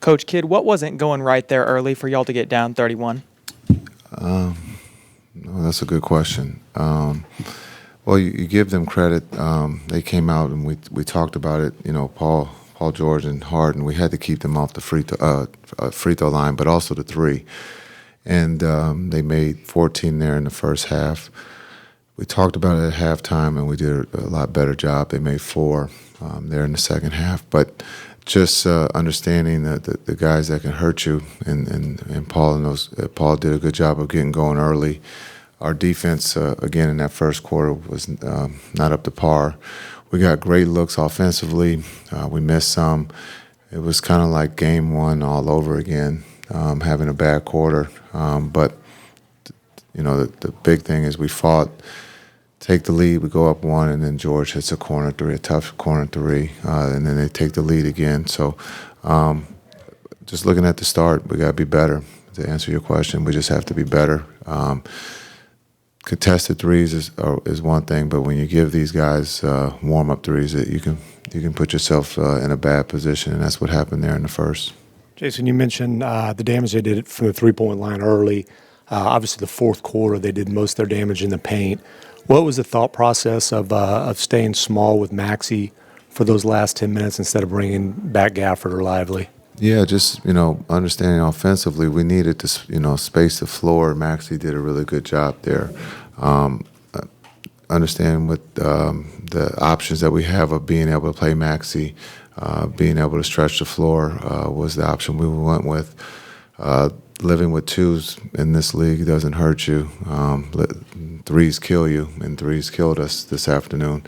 Coach Kidd, what wasn't going right there early for y'all to get down 31? No, that's a good question. Well, you give them credit. They came out and we talked about it. Paul George and Harden. We had to keep them off the free throw line, but also the three. And they made 14 there in the first half. We talked about it at halftime, and we did a lot better job. They made 4 there in the second half. But just understanding that the guys that can hurt you, and Paul did a good job of getting going early. Our defense, again, in that first quarter was not up to par. We got great looks offensively. We missed some. It was kind of like game 1 all over again, having a bad quarter. But the big thing is we fought, take the lead, we go up 1, and then George hits a corner 3, a tough corner 3, and then they take the lead again. So just looking at the start, we got to be better. To answer your question, we just have to be better. Contested threes is one thing, but when you give these guys warm-up threes, you can put yourself in a bad position, and that's what happened there in the first. Jason, you mentioned the damage they did from the three-point line early. Obviously, the fourth quarter, they did most of their damage in the paint. What was the thought process of staying small with Maxey for those last 10 minutes instead of bringing back Gafford or Lively? Yeah, just, understanding offensively, we needed to, space the floor. Maxey did a really good job there. Understanding with the options that we have of being able to play Maxey, being able to stretch the floor was the option we went with. Living with twos in this league doesn't hurt you. Threes kill you, and threes killed us this afternoon.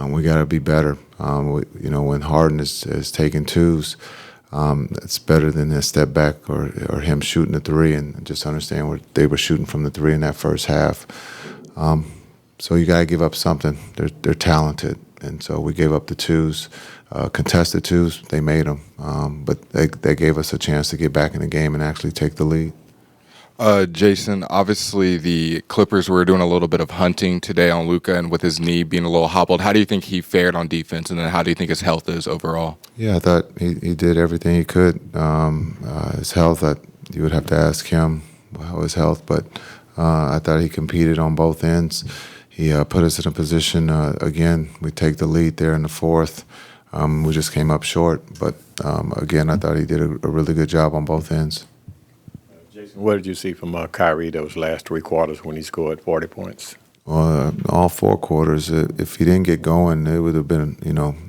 We got to be better. When Harden is taking twos, it's better than a step back or him shooting a 3, and just understand where they were shooting from the 3 in that first half. So you got to give up something. They're talented, and so we gave up the twos. Contested twos, they made them, but they gave us a chance to get back in the game and actually take the lead. Jason, obviously the Clippers were doing a little bit of hunting today on Luka, and with his knee being a little hobbled, how do you think he fared on defense, and then how do you think his health is overall? Yeah, I thought he did everything he could. His health, you would have to ask him how his health, but I thought he competed on both ends. He put us in a position, again, we take the lead there in the fourth. We just came up short, but again, I thought he did a really good job on both ends. Jason, what did you see from Kyrie those last 3 quarters when he scored 40 points? Well, all 4 quarters, if he didn't get going, it would have been,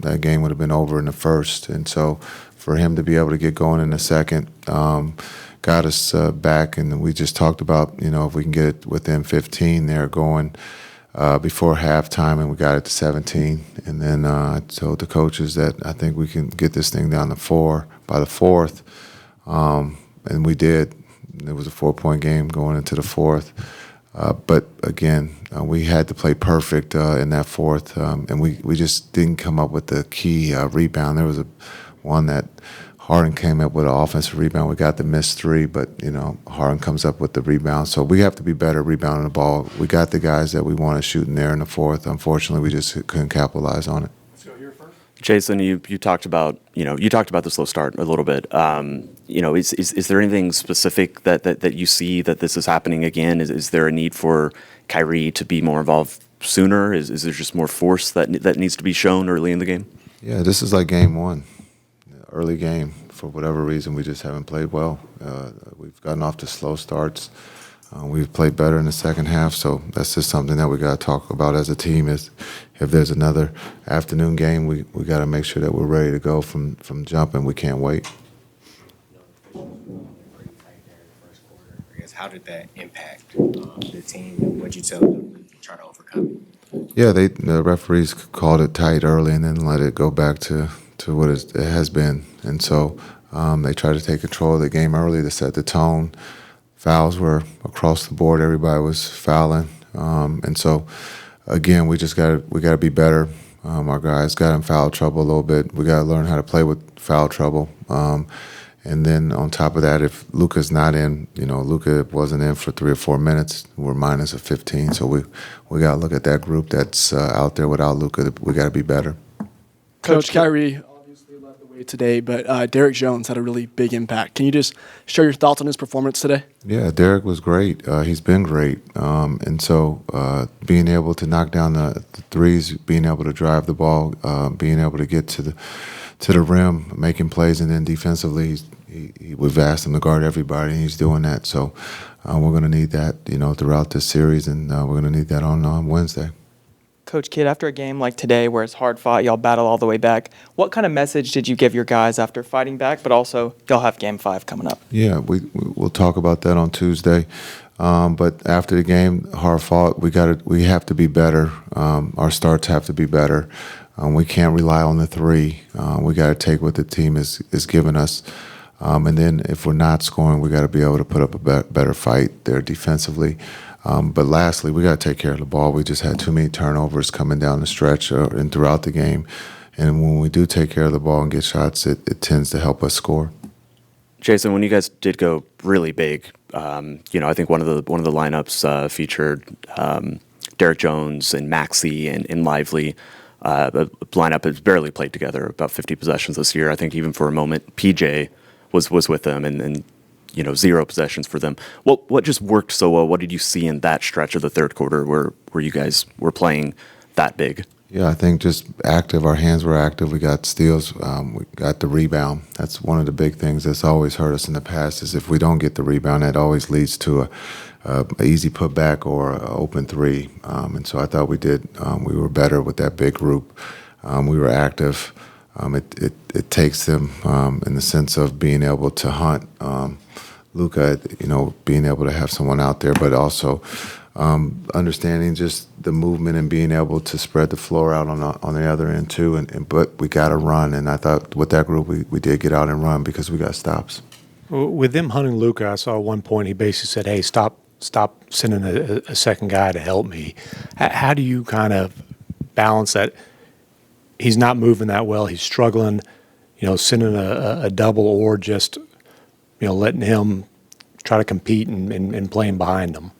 that game would have been over in the first. And so for him to be able to get going in the second got us back. And we just talked about, if we can get it within 15 there going before halftime, and we got it to 17. And then I told the coaches that I think we can get this thing down to 4 by the fourth. And we did. It was a 4-point game going into the fourth. But again, we had to play perfect in that fourth, and we just didn't come up with the key rebound. There was one that Harden came up with an offensive rebound. We got the missed 3, but Harden comes up with the rebound. So we have to be better rebounding the ball. We got the guys that we want to shoot in there in the fourth. Unfortunately, we just couldn't capitalize on it. Jason, you talked about the slow start a little bit. Is there anything specific that you see that this is happening again? Is there a need for Kyrie to be more involved sooner? Is there just more force that needs to be shown early in the game? Yeah, this is like game 1, early game. For whatever reason, we just haven't played well. We've gotten off to slow starts. We've played better in the second half, so that's just something that we got to talk about as a team. Is if there's another afternoon game, we got to make sure that we're ready to go from jump, and we can't wait. How did that impact the team, and what did you tell them to try to overcome it? Yeah, the referees called it tight early and then let it go back to what it has been, and so they tried to take control of the game early to set the tone. Fouls were across the board. Everybody was fouling, and so again, we got to be better. Our guys got in foul trouble a little bit. We got to learn how to play with foul trouble. And then on top of that, if Luka's not in, Luka wasn't in for 3 or 4 minutes, we're minus a 15. So we got to look at that group that's out there without Luka. We got to be better. Coach Kyrie obviously led the today, but Derrick Jones had a really big impact. Can you just share your thoughts on his performance today? Yeah, Derrick was great. He's been great. And so being able to knock down the threes, being able to drive the ball, being able to get to the rim, making plays, and then defensively, we've asked him to guard everybody, and he's doing that. So we're going to need that, throughout this series, and we're going to need that on Wednesday. Coach Kidd, after a game like today where it's hard fought, y'all battle all the way back, what kind of message did you give your guys after fighting back, but also y'all have Game 5 coming up? Yeah, we'll talk about that on Tuesday. But after the game, hard fought, we have to be better. Our starts have to be better. We can't rely on the three. We got to take what the team is giving us. And then if we're not scoring, we got to be able to put up a better fight there defensively. But lastly, we got to take care of the ball. We just had too many turnovers coming down the stretch and throughout the game. And when we do take care of the ball and get shots, it tends to help us score. Jason, when you guys did go really big, I think one of the lineups featured Derrick Jones and Maxey and Lively. The lineup has barely played together, about 50 possessions this year. I think even for a moment, PJ was with them, and 0 possessions for them. What just worked so well? What did you see in that stretch of the third quarter where you guys were playing that big? Yeah, I think just active. Our hands were active. We got steals. We got the rebound. That's one of the big things that's always hurt us in the past is if we don't get the rebound, that always leads to a easy putback or an open three. And so I thought we did. We were better with that big group. We were active. It takes them in the sense of being able to hunt. Luka, being able to have someone out there, but also understanding just the movement and being able to spread the floor out on the other end too. But we got to run, and I thought with that group we did get out and run because we got stops. With them hunting Luka, I saw at one point he basically said, "Hey, stop sending a second guy to help me." How do you kind of balance that? He's not moving that well. He's struggling, sending a double or just, letting him try to compete and playing behind him.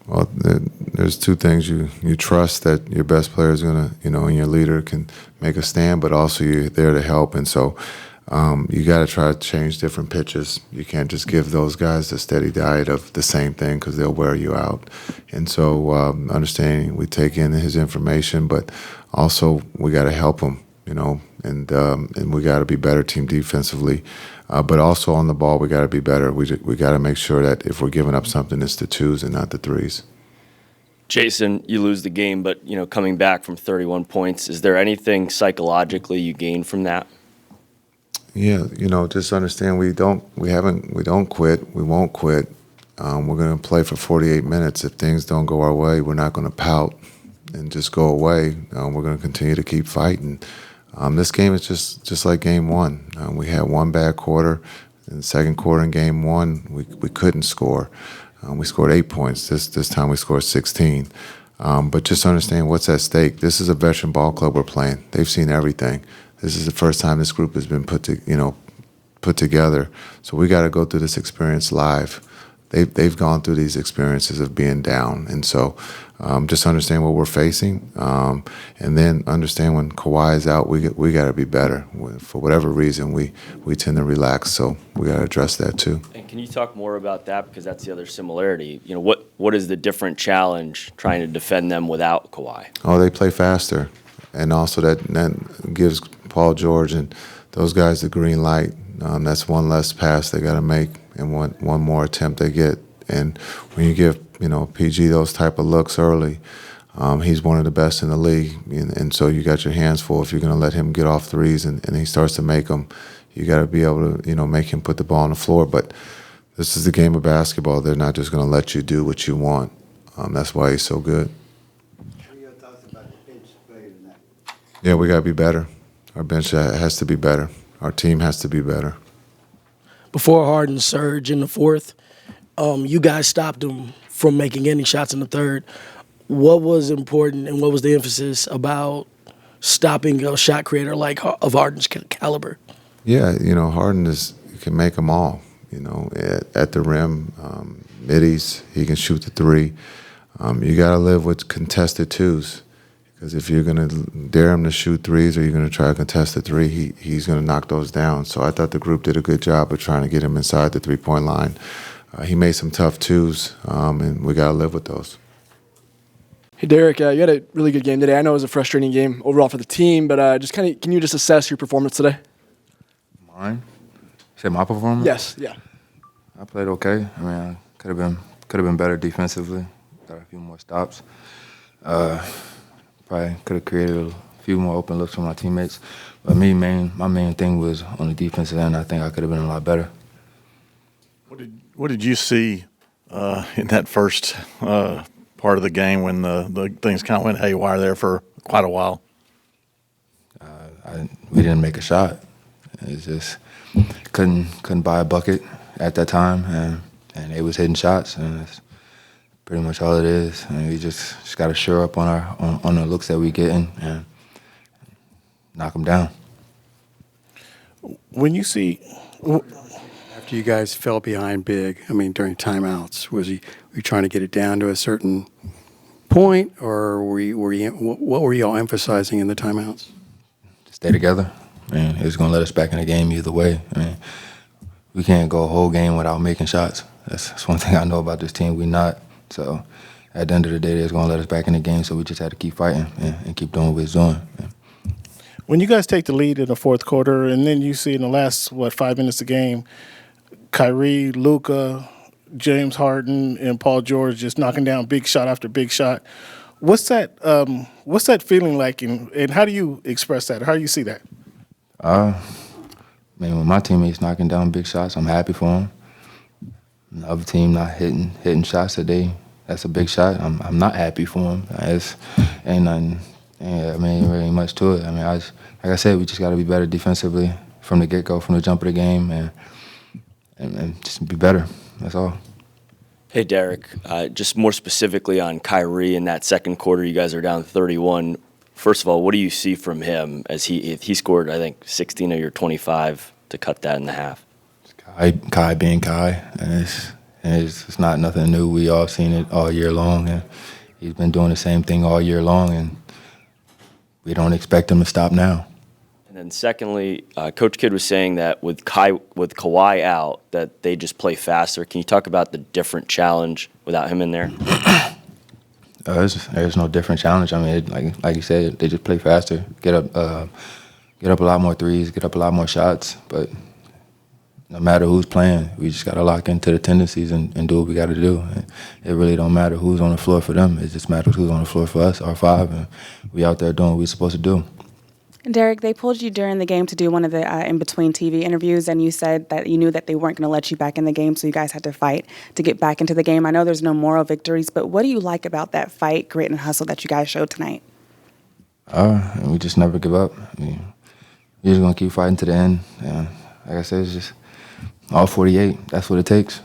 Well, there's two things. You trust that your best player is going to, and your leader can make a stand, but also you're there to help. And so you got to try to change different pitches. You can't just give those guys a steady diet of the same thing because they'll wear you out. And so understanding we take in his information, but also we got to help him, and we got to be better team defensively. But also on the ball, we got to be better. We got to make sure that if we're giving up something, it's the twos and not the threes. Jason, you lose the game, but coming back from 31 points, is there anything psychologically you gain from that? Yeah, just understand we don't quit. We won't quit. We're going to play for 48 minutes. If things don't go our way, we're not going to pout and just go away. We're going to continue to keep fighting. This game is just like game one. We had one bad quarter. In the second quarter in game one, we couldn't score. We scored 8 points. This time we scored 16. But just understand what's at stake. This is a veteran ball club we're playing. They've seen everything. This is the first time this group has been put together. So we got to go through this experience live. They've gone through these experiences of being down, and so just understand what we're facing, and then understand when Kawhi is out, we got to be better. For whatever reason, we tend to relax, so we got to address that too. And can you talk more about that, because that's the other similarity? What is the different challenge trying to defend them without Kawhi? Oh, they play faster, and also that gives Paul George and those guys the green light. That's one less pass they got to make, and one more attempt they get. And when you give PG those type of looks early, he's one of the best in the league, and so you got your hands full if you're going to let him get off threes and he starts to make them. You got to be able to make him put the ball on the floor. But this is the game of basketball. They're not just going to let you do what you want. That's why he's so good. What are your thoughts about the bench play tonight? Yeah, we got to be better. Our bench has to be better. Our team has to be better. Before Harden surge in the fourth, you guys stopped him from making any shots in the third. What was important and what was the emphasis about stopping a shot creator like of Harden's caliber? Yeah, Harden can make them all. At the rim, middies, he can shoot the three. You got to live with contested twos. Because if you're going to dare him to shoot threes or you're going to try to contest the three, he's going to knock those down. So I thought the group did a good job of trying to get him inside the three-point line. He made some tough twos, and we got to live with those. Hey, Derrick, you had a really good game today. I know it was a frustrating game overall for the team, but just kind of, can you just assess your performance today? Mine? Say my performance? Yes, yeah. I played okay. I mean, I could have been better defensively. Got a few more stops. Probably could have created a few more open looks for my teammates. But my main thing was on the defensive end. I think I could have been a lot better. What did you see in that first part of the game when the things kind of went haywire there for quite a while? We didn't make a shot. It's just couldn't buy a bucket at that time, and they was hitting shots, and that's pretty much all it is. And we just got to shore up on the looks that we getting and knock them down. When you see After you guys fell behind big, I mean, during timeouts, were you trying to get it down to a certain point, or what were y'all emphasizing in the timeouts? Stay together. I mean, it was going to let us back in the game either way. I mean, we can't go a whole game without making shots. That's one thing I know about this team. We not. So at the end of the day, it's going to let us back in the game, so we just had to keep fighting and keep doing what we're doing. Yeah. When you guys take the lead in the fourth quarter, and then you see in the last, 5 minutes of the game, Kyrie, Luka, James Harden, and Paul George just knocking down big shot after big shot. What's that feeling like, and how do you express that? How do you see that? I mean, when my teammates knocking down big shots, I'm happy for them. The other team not hitting shots today, that's a big shot. I'm not happy for them. Ain't nothing. I mean, ain't really much to it. I mean, like I said, we just got to be better defensively from the get-go, from the jump of the game, and just be better. That's all. Hey, Derrick, just more specifically on Kyrie in that second quarter, you guys are down 31. First of all, what do you see from him as he scored, I think, 16 of your 25 to cut that in half? Kai being Kai, and it's not nothing new. We all seen it all year long, and he's been doing the same thing all year long, and we don't expect him to stop now. And then secondly, Coach Kidd was saying that with Kawhi out, that they just play faster. Can you talk about the different challenge without him in there? There's no different challenge. I mean, like you said, they just play faster, get up a lot more threes, get up a lot more shots. But no matter who's playing, we just got to lock into the tendencies and do what we got to do. And it really don't matter who's on the floor for them. It just matters who's on the floor for us, our five, and we out there doing what we're supposed to do. Derrick, they pulled you during the game to do one of the in-between TV interviews, and you said that you knew that they weren't going to let you back in the game, so you guys had to fight to get back into the game. I know there's no moral victories, but what do you like about that fight, grit, and hustle that you guys showed tonight? We just never give up. I mean, we're just going to keep fighting to the end. And like I said, it's just all 48. That's what it takes.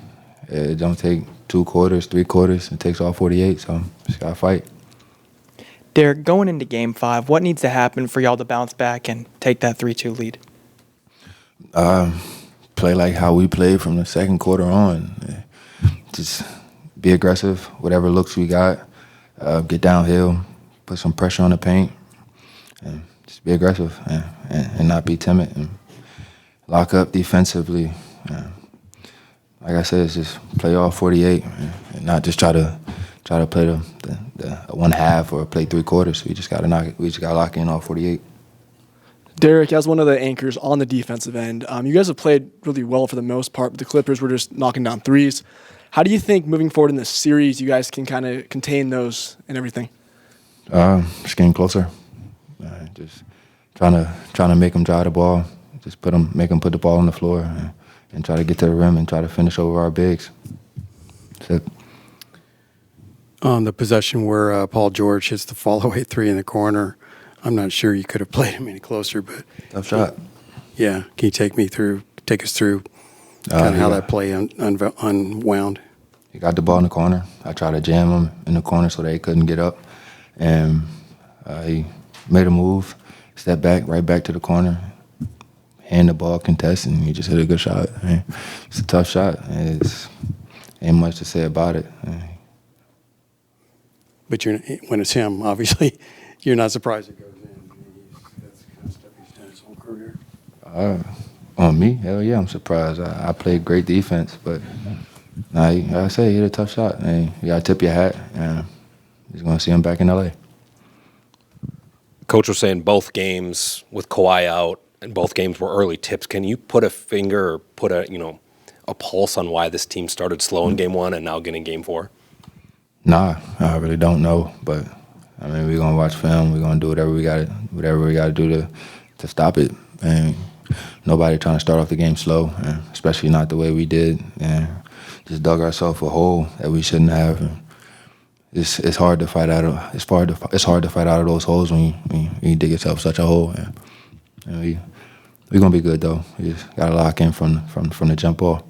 It don't take 2 quarters, 3 quarters. It takes all 48, so just got to fight. Derrick, going into Game 5, what needs to happen for y'all to bounce back and take that 3-2 lead? Play like how we played from the second quarter on. Just be aggressive, whatever looks we got. Get downhill, put some pressure on the paint, and just be aggressive and not be timid. And lock up defensively. Like I said, it's just play all 48 and not just try to play the one half or play 3 quarters. We just got to lock in all 48. Derrick, as one of the anchors on the defensive end, you guys have played really well for the most part, but the Clippers were just knocking down threes. How do you think moving forward in this series you guys can kind of contain those and everything? Just getting closer. Just trying to make them drive the ball. Just make them put the ball on the floor and try to get to the rim and try to finish over our bigs. That's it. On the possession where Paul George hits the fall-away 3 in the corner, I'm not sure you could have played him any closer, but tough shot. Yeah, can you take us through kind of how that play unwound? He got the ball in the corner. I tried to jam him in the corner so they couldn't get up, and he made a move, stepped back, right back to the corner, hand the ball, contest, and he just hit a good shot. I mean, it's a tough shot. Ain't much to say about it. But when it's him, obviously, you're not surprised it goes in. That's the kind of stuff he's done his whole career. On me, hell yeah, I'm surprised. I played great defense, but like I say, he hit a tough shot. And you gotta tip your hat, and he's gonna see him back in LA. Coach was saying both games with Kawhi out, and both games were early tips. Can you put a finger or put a pulse on why this team started slow in game one and now getting game four? Nah, I really don't know, but I mean, we're gonna watch film. We're gonna do whatever we gotta do to stop it. And nobody trying to start off the game slow, and especially not the way we did, and just dug ourselves a hole that we shouldn't have. And it's hard to fight out of it's hard to fight out of those holes when you dig yourself such a hole. And we're gonna be good though. We just gotta lock in from the jump off.